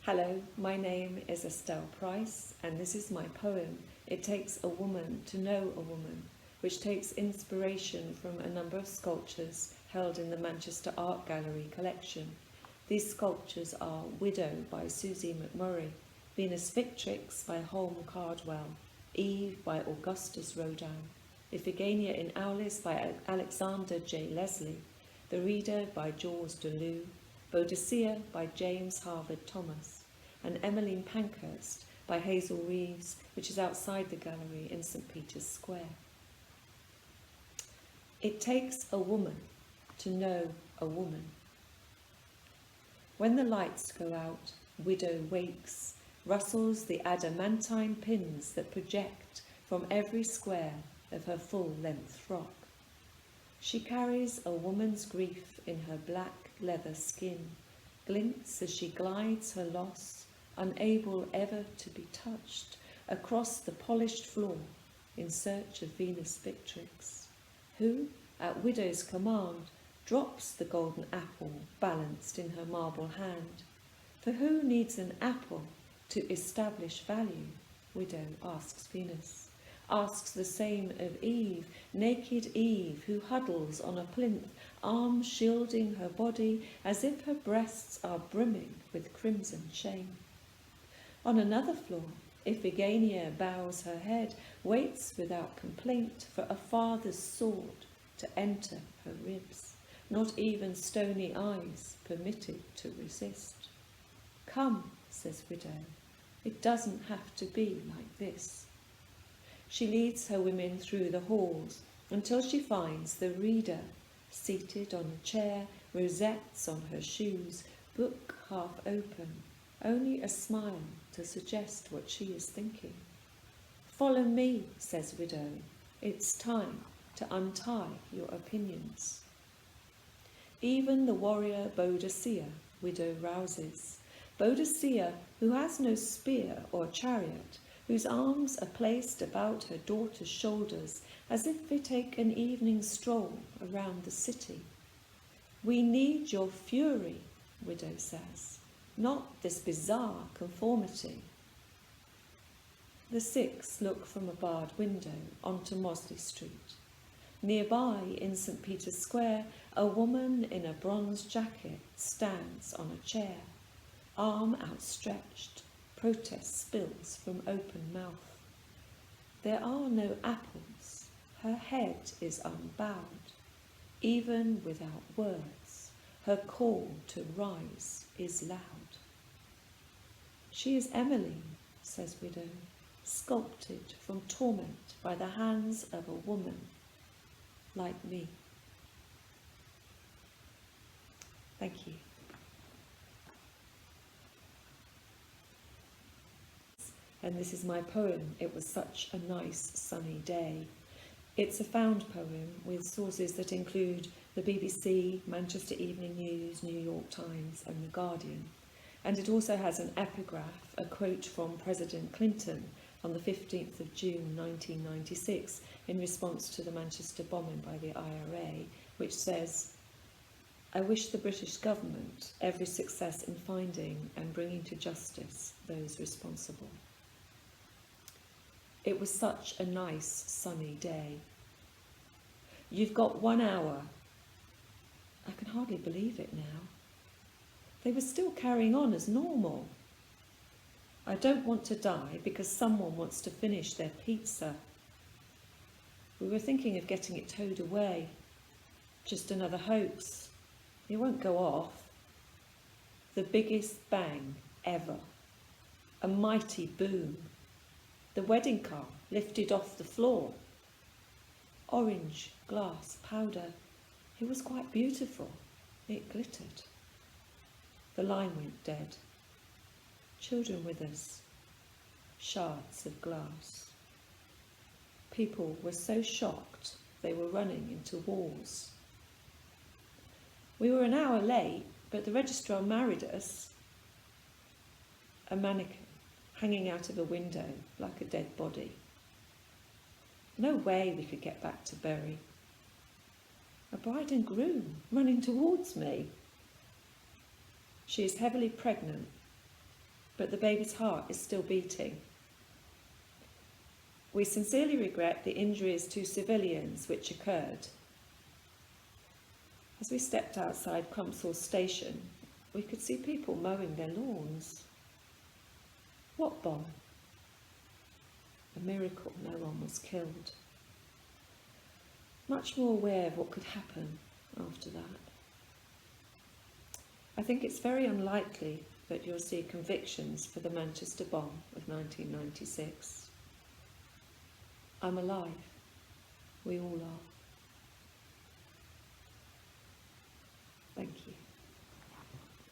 Hello, my name is Estelle Price, and this is my poem, It Takes a Woman to Know a Woman, which takes inspiration from a number of sculptures held in the Manchester Art Gallery collection. These sculptures are Widow by Susie McMurray, Venus Victrix by Holm Cardwell, Eve by Augustus Rodin, Iphigenia in Aulis by Alexander J. Leslie, The Reader by George Deleu, Boadicea by James Harvard Thomas, and Emmeline Pankhurst by Hazel Reeves, which is outside the gallery in St. Peter's Square. It takes a woman to know a woman. When the lights go out, Widow wakes, rustles the adamantine pins that project from every square of her full-length frock. She carries a woman's grief in her black leather skin, glints as she glides her loss, unable ever to be touched, across the polished floor in search of Venus Victrix, who, at Widow's command, drops the golden apple balanced in her marble hand. For who needs an apple to establish value? Widow asks Venus. Asks the same of Eve, naked Eve, who huddles on a plinth, arms shielding her body as if her breasts are brimming with crimson shame. On another floor, Iphigenia bows her head, waits without complaint for a father's sword to enter her ribs, not even stony eyes permitted to resist. Come, says Widow, it doesn't have to be like this. She leads her women through the halls until she finds the reader, seated on a chair, rosettes on her shoes, book half open, only a smile to suggest what she is thinking. Follow me, says Widow. It's time to untie your opinions. Even the warrior Boadicea, Widow rouses. Boadicea, who has no spear or chariot, whose arms are placed about her daughter's shoulders as if they take an evening stroll around the city. We need your fury, Widow says, not this bizarre conformity. The six look from a barred window onto Mosley Street. Nearby, in St. Peter's Square, a woman in a bronze jacket stands on a chair, arm outstretched. Protest spills from open mouth. There are no apples. Her head is unbowed. Even without words, her call to rise is loud. She is Emmeline, says Widow, sculpted from torment by the hands of a woman like me. Thank you. And this is my poem, It Was Such a Nice Sunny Day. It's a found poem with sources that include the BBC, Manchester Evening News, New York Times and The Guardian. And it also has an epigraph, a quote from President Clinton on the 15th of June 1996 in response to the Manchester bombing by the IRA, which says, "I wish the British government every success in finding and bringing to justice those responsible." It was such a nice sunny day. You've got 1 hour. I can hardly believe it now. They were still carrying on as normal. I don't want to die because someone wants to finish their pizza. We were thinking of getting it towed away. Just another hoax. It won't go off. The biggest bang ever. A mighty boom. The wedding car lifted off the floor. Orange glass powder. It was quite beautiful. It glittered. The line went dead. Children with us. Shards of glass. People were so shocked they were running into walls. We were an hour late, but the registrar married us. A mannequin hanging out of a window like a dead body. No way we could get back to Bury. A bride and groom running towards me. She is heavily pregnant. but the baby's heart is still beating. We sincerely regret the injuries to civilians which occurred. As we stepped outside Crumpsall Station, we could see people mowing their lawns. What bomb? A miracle no one was killed. Much more aware of what could happen after that. I think it's very unlikely that you'll see convictions for the Manchester bomb of 1996. I'm alive. We all are. Thank you.